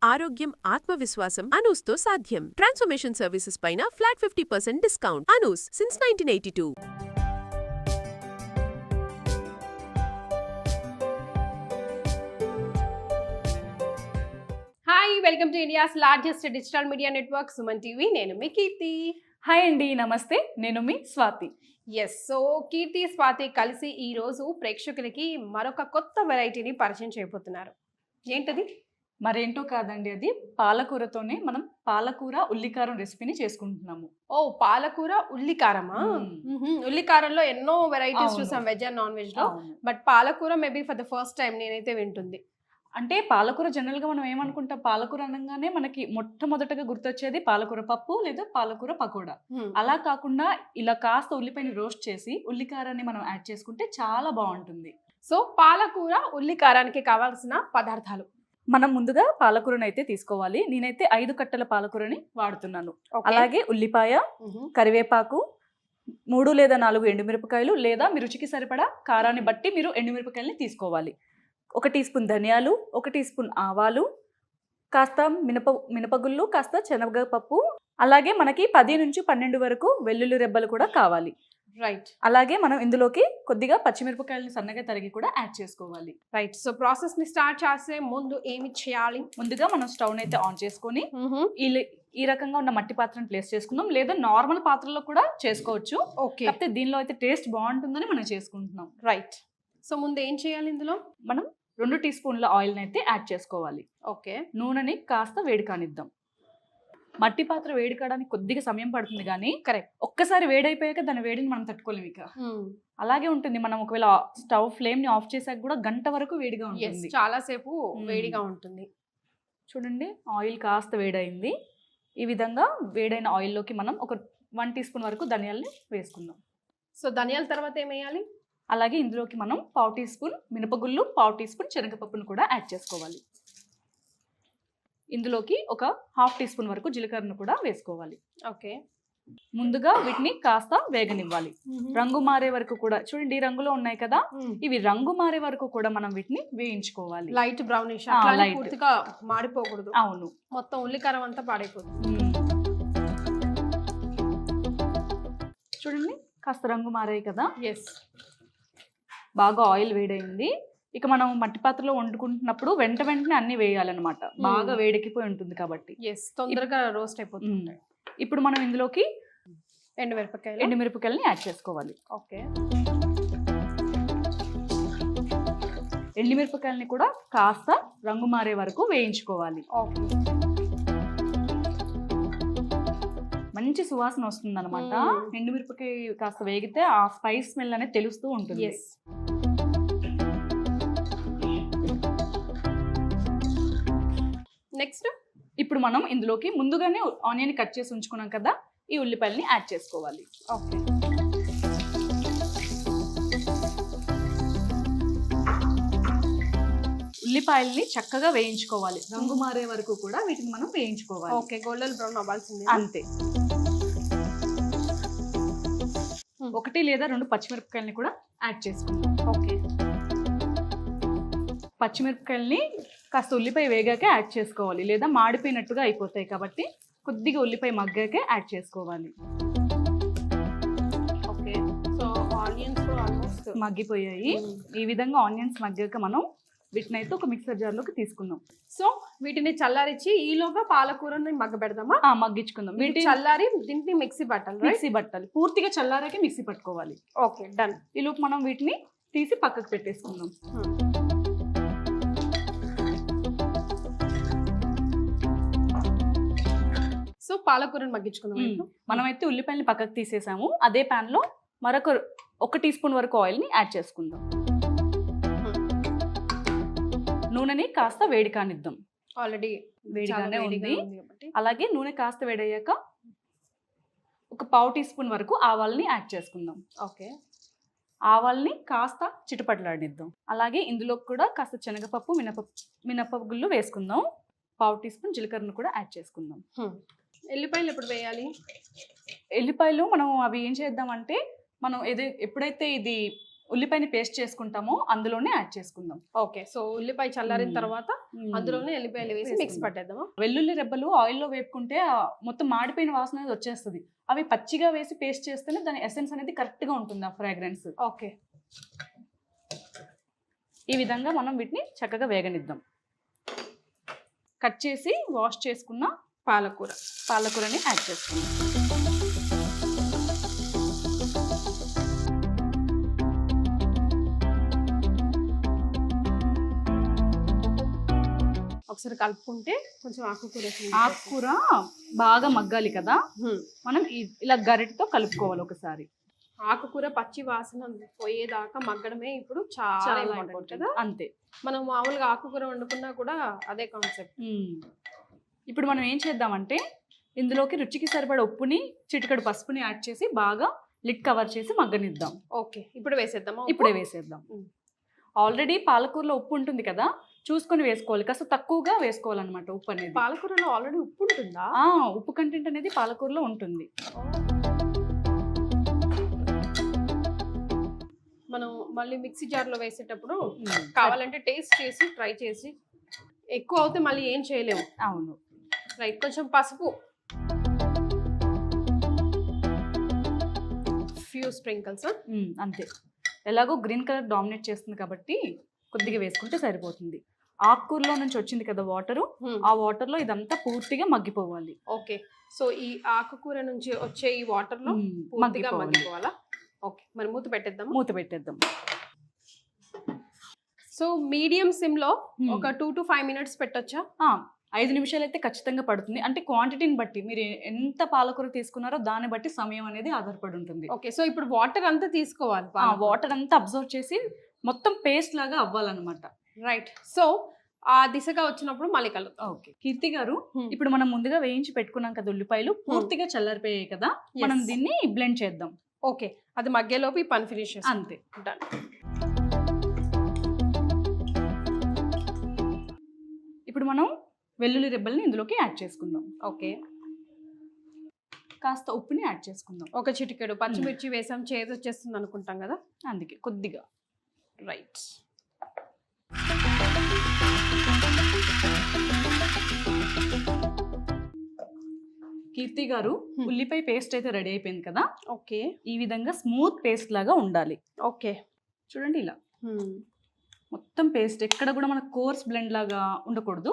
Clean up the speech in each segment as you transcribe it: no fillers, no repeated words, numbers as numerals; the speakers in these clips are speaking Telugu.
ఆరోగ్యం, ఆత్మవిశ్వాసం అనూస్తో సాధ్యం. ట్రాన్స్ఫర్మేషన్ సర్వీసెస్ పైన flat 50% discount. Anoos since 1982. Hi, welcome to India's largest digital media network Suman TV. నేను మీ కీర్తి. హాయ్ అండి, నమస్తే. నేను మీ స్వాతి. సో కీర్తి, స్వాతి కలిసి ఈ రోజు ప్రేక్షకులకి మరొక కొత్త వెరైటీని పరిచయం చేయబోతున్నారు. ఏంటది? మరేంటో కాదండి, అది పాలకూరతోనే మనం పాలకూర ఉల్లికారం రెసిపీని చేసుకుంటున్నాము. ఓ, పాలకూర ఉల్లికారమా? ఉల్లికారంలో ఎన్నో వెరైటీస్ చూసాం, వెజ్ అండ్ నాన్ వెజ్ లో. బట్ పాలకూర maybe for the first time నేనైతే వింటుంది. అంటే పాలకూర జనరల్ గా మనం ఏమనుకుంటాం, పాలకూర అనగానే మనకి మొట్టమొదటగా గుర్తొచ్చేది పాలకూర పప్పు లేదా పాలకూర పకోడా. అలా కాకుండా ఇలా కాస్త ఉల్లిపాయని రోస్ట్ చేసి ఉల్లికారాన్ని మనం యాడ్ చేసుకుంటే చాలా బాగుంటుంది. సో పాలకూర ఉల్లికారానికి కావాల్సిన పదార్థాలు మనం ముందుగా పాలకూరని అయితే తీసుకోవాలి. నేనైతే 5 కట్టల పాలకూరని వాడుతున్నాను. అలాగే ఉల్లిపాయ, కరివేపాకు, 3 లేదా 4 ఎండుమిరపకాయలు, లేదా మీ రుచికి సరిపడా కారాన్ని బట్టి మీరు ఎండుమిరపకాయలని తీసుకోవాలి. 1 టీ స్పూన్ ధనియాలు, 1 టీ స్పూన్ ఆవాలు, కాస్త మినపగుళ్ళు, కాస్త శనగపప్పు, అలాగే మనకి 10 నుంచి 12 వరకు వెల్లుల్లి రెబ్బలు కూడా కావాలి. రైట్. అలాగే మనం ఇందులోకి కొద్దిగా పచ్చిమిరపకాయలను సన్నగా తరిగి కూడా యాడ్ చేసుకోవాలి. రైట్. సో ప్రాసెస్ ని స్టార్ట్ చేసే ముందు ఏమి చేయాలి? ముందుగా మనం స్టవ్ అయితే ఆన్ చేసుకొని ఈ రకంగా ఉన్న మట్టి పాత్రను ప్లేస్ చేసుకుందాం, లేదా నార్మల్ పాత్రలో కూడా చేసుకోవచ్చు. ఓకే. కాకపోతే దీనిలో అయితే టేస్ట్ బాగుంటుందని మనం చేసుకుంటున్నాం. రైట్. సో ముందు ఏం చేయాలి? ఇందులో మనం 2 టీ స్పూన్ల ఆయిల్ని అయితే యాడ్ చేసుకోవాలి. ఓకే. నూనెని కాస్త వేడి కానిద్దాం. మట్టి పాత్ర వేడి కావడానికి కొద్దిగా సమయం పడుతుంది, కానీ కరెక్ట్, ఒక్కసారి వేడైపోయాక దాని వేడిని మనం తట్టుకోలేము. ఇక అలాగే ఉంటుంది. మనం ఒకవేళ స్టవ్ ఫ్లేమ్ ని ఆఫ్ చేసాక కూడా గంట వరకు వేడిగా ఉంటుంది, చాలా సేపు వేడిగా ఉంటుంది. చూడండి, ఆయిల్ కాస్త వేడైంది. ఈ విధంగా వేడైన ఆయిల్లోకి మనం ఒక 1 టీ స్పూన్ వరకు ధనియాలని వేసుకుందాం. సో ధనియాల తర్వాత ఏమేయాలి? అలాగే ఇందులోకి మనం 1/2 టీ స్పూన్ మినపగుళ్ళు, 1/2 టీ స్పూన్ శనగపప్పును కూడా యాడ్ చేసుకోవాలి. ఇందులోకి ఒక 1/2 టీ స్పూన్ వరకు జీలకర్రను కూడా వేసుకోవాలి. ఓకే. ముందుగా వీటిని కాస్త వేగనివ్వాలి. రంగు మారే వరకు కూడా, చూడండి ఈ రంగులో ఉన్నాయి కదా, ఇవి రంగు మారే వరకు కూడా మనం వీటిని వేయించుకోవాలి. లైట్ బ్రౌనిష్, పూర్తిగా మాడిపోకూడదు. అవును, మొత్తం ఉల్లికారం అంతా పాడైపోతుంది. చూడండి కాస్త రంగు మారాయి కదా. ఎస్. బాగా ఆయిల్ వేడైంది. ఇక మనం మట్టి పాత్రలో వండుకుంటున్నప్పుడు వెంటనే అన్ని వేయాలన్నమాట, బాగా వేడెక్కిపోయి ఉంటుంది కాబట్టి. ఎస్, తొందరగా రోస్ట్ అయిపోతుంది. ఇప్పుడు మనం ఇందులోకి ఎండుమిరపకాయలని యాడ్ చేసుకోవాలి. ఓకే. ఎండుమిరపకాయలని కూడా కాస్త రంగు మారే వరకు వేయించుకోవాలి. ఓకే. మంచి సువాసన వస్తుంది అనమాట. ఎండుమిరపకాయ కాస్త వేగితే ఆ స్పైస్ స్మెల్ అనేది తెలుస్తూ ఉంటుంది. నెక్స్ట్ ఇప్పుడు మనం ఇందులోకి ముందుగానే ఆనియన్ కట్ చేసి ఉంచుకున్నాం కదా, ఈ ఉల్లిపాయలని యాడ్ చేసుకోవాలి. ఓకే. ఉల్లిపాయల్ని చక్కగా వేయించుకోవాలి, రంగు మారే వరకు కూడా వీటిని మనం వేయించుకోవాలి. ఓకే, గోల్డెన్ బ్రౌన్ అవ్వాల్సింది. అంతే. 1 లేదా 2 పచ్చిమిరపకాయలని కూడా యాడ్ చేసుకుందాం. ఓకే. పచ్చిమిరపకాయలని కాస్త ఉల్లిపాయ వేగాక యాడ్ చేసుకోవాలి, లేదా మాడిపోయినట్టుగా అయిపోతాయి కాబట్టి కొద్దిగా ఉల్లిపాయ మగ్గాకే యాడ్ చేసుకోవాలి. ఓకే. సో ఆనియన్స్ ఆల్మోస్ట్ మగ్గిపోయాయి. ఈ విధంగా ఆనియన్స్ మగ్గాక మనం వీటిని అయితే ఒక మిక్సర్ జార్లోకి తీసుకుందాం. సో వీటిని చల్లారించి ఈలోగా పాలకూరని మగ్గబెడదామా? మగ్గించుకుందాం. వీటిని చల్లారి దీంట్లో మిక్సీ పట్టాలి. పూర్తిగా చల్లారాకే మిక్సీ పట్టుకోవాలి. Okay, done. ఈలోపు మనం వీటిని తీసి పక్కకు పెట్టేసుకుందాం. సో పాలకూరని మగ్గించుకుందాం. మనమైతే ఉల్లిపాయలని పక్కకు తీసేసాము. అదే ప్యాన్ లో మరొక 1 టీ స్పూన్ వరకు ఆయిల్ ని యాడ్ చేసుకుందాం. నూనెని కాస్త వేడి కానిద్దాం. ఆల్రెడీ వేడిగానే ఉంది. అలాగే నూనె కాస్త వేడయ్యాక ఒక 1/2 టీ స్పూన్ వరకు ఆవాలని యాడ్ చేసుకుందాం. ఓకే. ఆవాల్ని కాస్త చిటపటలాడిద్దాం. అలాగే ఇందులో కూడా కాస్త శనగపప్పు, మినపగుళ్ళు వేసుకుందాం. 1/2 టీ స్పూన్ జీలకర్రను కూడా యాడ్ చేసుకుందాం. ఎల్లిపాయలు ఎప్పుడు వేయాలి? ఎల్లిపాయలు మనం అవి ఏం చేద్దామంటే, మనం ఎప్పుడైతే ఇది ఉల్లిపాయని పేస్ట్ చేసుకుంటామో అందులోనే యాడ్ చేసుకుందాం. ఓకే, సో ఉల్లిపాయ చల్లారిన తర్వాత అందులోనే ఎల్లిపాయలు వేసి మిక్స్ పట్టేద్దామా? వెల్లుల్లి రెబ్బలు ఆయిల్లో వేపుకుంటే మొత్తం మాడిపోయిన వాసన అనేది వచ్చేస్తుంది. అవి పచ్చిగా వేసి పేస్ట్ చేస్తేనే దాని ఎసెన్స్ అనేది కరెక్ట్ గా ఉంటుంది, ఆ ఫ్రాగ్రెన్స్. ఓకే, ఈ విధంగా మనం వీటిని చక్కగా వేగనిద్దాం. కట్ చేసి వాష్ చేసుకున్న పాలకూరని యాడ్ చేసుకుందాం. ఒకసారి కలుపుకుంటే కొంచెం ఆకుకూర బాగా మగ్గాలి కదా, మనం ఇలా గరిటతో కలుపుకోవాలి ఒకసారి. ఆకుకూర పచ్చి వాసన పోయేదాకా మగ్గడమే ఇప్పుడు చాలా ఇంపార్టెంట్ కదా. అంతే, మనం మామూలుగా ఆకుకూర వండుకున్నా కూడా అదే కాన్సెప్ట్. ఇప్పుడు మనం ఏం చేద్దామంటే ఇందులోకి రుచికి సరిపడ ఉప్పుని, చిటికెడు పసుపుని యాడ్ చేసి బాగా లిడ్ కవర్ చేసి మగ్గనిద్దాం. ఓకే, ఇప్పుడు వేసేద్దామా? ఇప్పుడే వేసేద్దాం. ఆల్రెడీ పాలకూరలో ఉప్పు ఉంటుంది కదా, చూసుకొని వేసుకోవాలి. కాస్త తక్కువగా వేసుకోవాలన్నమాట ఉప్పు అనేది. పాలకూరలో ఆల్రెడీ ఉప్పు ఉంటుందా? ఉప్పు కంటెంట్ అనేది పాలకూరలో ఉంటుంది. మనం మళ్ళీ మిక్సీ జార్లో వేసేటప్పుడు కావాలంటే టేస్ట్ చేసి ట్రై చేసి, ఎక్కువ అవుతే మళ్ళీ ఏం చేయలేము. అవును, రైట్. కొంచెం పసుపు, ఫ్యూ స్ప్రింకిల్స్, అంతే. ఎలాగో గ్రీన్ కలర్ డామినేట్ చేస్తుంది కాబట్టి కొద్దిగా వేసుకుంటే సరిపోతుంది. ఆకుకూరలో నుంచి వచ్చింది కదా వాటరు, ఆ వాటర్ లో ఇదంతా పూర్తిగా మగ్గిపోవాలి. ఓకే, సో ఈ ఆకుకూర నుంచి వచ్చే ఈ వాటర్ లో పూర్తిగా మగ్గిపోవాలా? ఓకే, మరి మూత పెట్టేద్దాం. సో మీడియం సిమ్ లో ఒక 2 to 5 minutes పెట్టొచ్చా? 5 నిమిషాలు అయితే ఖచ్చితంగా పడుతుంది. అంటే క్వాంటిటీని బట్టి, మీరు ఎంత పాలకూర తీసుకున్నారో దాన్ని బట్టి సమయం అనేది ఆధారపడి ఉంటుంది. ఓకే, సో ఇప్పుడు వాటర్ అంతా తీసుకోవాలి. వాటర్ అంతా అబ్జర్వ్ చేసి మొత్తం పేస్ట్ లాగా అవ్వాలన్నమాట. రైట్. సో ఆ దిశగా వచ్చినప్పుడు మళ్ళీ కలుగుతాం. ఓకే, కీర్తి గారు, ఇప్పుడు మనం ముందుగా వేయించి పెట్టుకున్నాం కదా ఉల్లిపాయలు, పూర్తిగా చల్లారిపోయాయి కదా, మనం దీన్ని బ్లెండ్ చేద్దాం. ఓకే, అది మగ్గేలోపు ఈ పని ఫినిష్ చేస్తాం. అంతే, డన్. ఇప్పుడు మనం వెల్లుల్లి రెబ్బల్ని ఇందులోకి యాడ్ చేసుకుందాం. ఓకే, కాస్త ఉప్పుని యాడ్ చేసుకుందాం. ఒక చిటికెడు పచ్చిమిర్చి వేసాం, చేదు వచ్చేస్తుంది అనుకుంటాం కదా, అందుకే కొద్దిగా. రైట్. కీర్తి గారు, ఉల్లిపాయ పేస్ట్ అయితే రెడీ అయిపోయింది కదా. ఓకే, ఈ విధంగా స్మూత్ పేస్ట్ లాగా ఉండాలి. ఓకే, చూడండి, ఇలా మొత్తం పేస్ట్, ఎక్కడ కూడా మనకు కోర్స్ బ్లెండ్ లాగా ఉండకూడదు.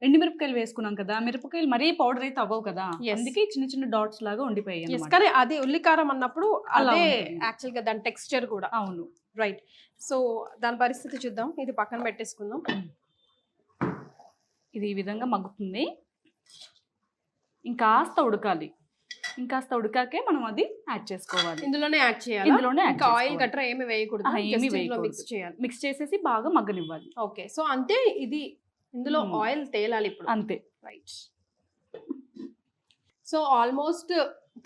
ఎండుమిరపకాయలు వేసుకున్నాం కదా, మిరపకాయలు మరీ పౌడర్ అయితే అవ్వవు కదా, అందుకే చిన్న చిన్న డాట్స్ లాగా ఉండిపోయాయి. కానీ అది ఉల్లికారం అన్నప్పుడు అదే యాక్చువల్ గా దాని టెక్స్చర్ కూడా. అవును, రైట్. సో దాని పరిస్థితి చూద్దాం, ఇది పక్కన పెట్టేసుకుందాం. ఇది ఈ విధంగా మగ్గుతుంది. ఇంకాస్త ఉడకాలి. ఇంకాస్త ఉడకాకే మనం అది యాడ్ చేసుకోవాలి. ఇందులోనే యాడ్ చేయాలి. ఇంకా ఆయిల్ గట్రా ఏమి వేయకూడదు, మిక్స్ చేయాలి. మిక్స్ చేసేసి బాగా మగ్గనివ్వాలి. ఓకే, సో అంతే. ఇది ఇందులో ఆయిల్ తేలాలి ఇప్పుడు. అంతే, right. So almost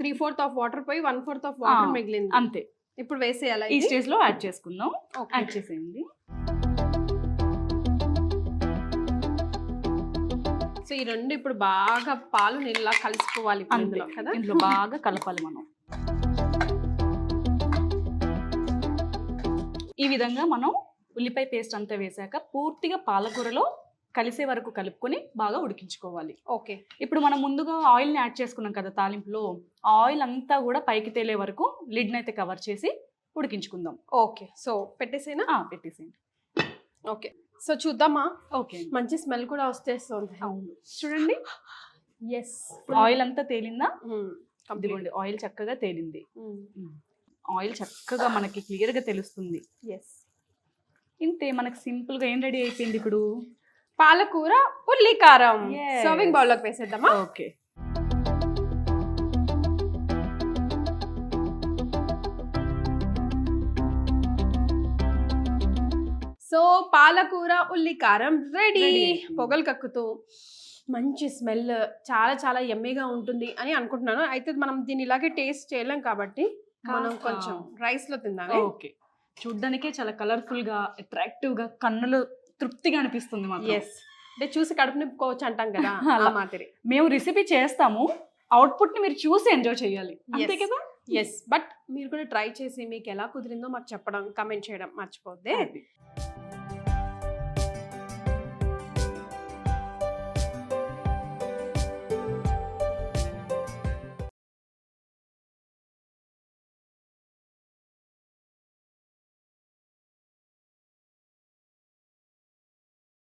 3/4 of water పోయి 1/4 ఆఫ్ వాటర్ మిగిలింది. అంతే, ఇప్పుడు వేసేయాలి. ఈ స్టేజ్ లో యాడ్ చేసుకుందాం. యాడ్ చేసేయండి. సో ఈ రెండు ఇప్పుడు బాగా పాలు నీళ్ళలా కలిసిపోవాలి ఇందులో కదా. ఇందులో బాగా కలపాలి మనం. ఈ విధంగా మనం ఉల్లిపాయ పేస్ట్ అంతా వేసాక పూర్తిగా పాలకూరలో కలిసే వరకు కలుపుకొని బాగా ఉడికించుకోవాలి. ఓకే, ఇప్పుడు మనం ముందుగా ఆయిల్ని యాడ్ చేసుకున్నాం కదా తాలింపులో, ఆ ఆయిల్ అంతా కూడా పైకి తేలే వరకు లిడ్ని అయితే కవర్ చేసి ఉడికించుకుందాం. ఓకే, సో పెట్టేసేనా? పెట్టేసేయండి. ఓకే, సో చూద్దామా? ఓకే, మంచి స్మెల్ కూడా వస్తేస్తుంది. అవును, చూడండి. ఎస్, ఆయిల్ అంతా తేలిందా? ఇదిగోండి, ఆయిల్ చక్కగా తేలింది. ఆయిల్ చక్కగా మనకి క్లియర్ గా తెలుస్తుంది. ఎస్, ఇంతే, మనకి సింపుల్ గా ఏం రెడీ అయిపోయింది ఇప్పుడు? పాలకూర ఉల్లికారం. సర్వింగ్ బౌల్ లోకి వేసేద్దామా? ఓకే, సో పాలకూర ఉల్లికారం రెడీ. పొగలు కక్కుతూ మంచి స్మెల్, చాలా చాలా యమ్మీగా ఉంటుంది అని అనుకుంటున్నాను. అయితే మనం దీన్ని ఇలాగే టేస్ట్ చేయలేం కాబట్టి మనం కొంచెం రైస్ లో తిందాం. ఓకే, చూడ్డానికే చాలా కలర్ఫుల్ గా, అట్రాక్టివ్ గా, కన్నులు తృప్తిగా అనిపిస్తుంది మాకు. ఎస్, అంటే చూసి కడుపు నింపుకోవచ్చు అంటాం కదా, ఆ మాదిరి. మేము రెసిపీ చేస్తాము, అవుట్పుట్ ని మీరు చూసి ఎంజాయ్ చేయాలి, అంతే కదా. ఎస్ బట్ మీరు కూడా ట్రై చేసి మీకు ఎలా కుదిరిందో మాకు చెప్పడం కమెంట్ చేయడం మర్చిపోద్దే.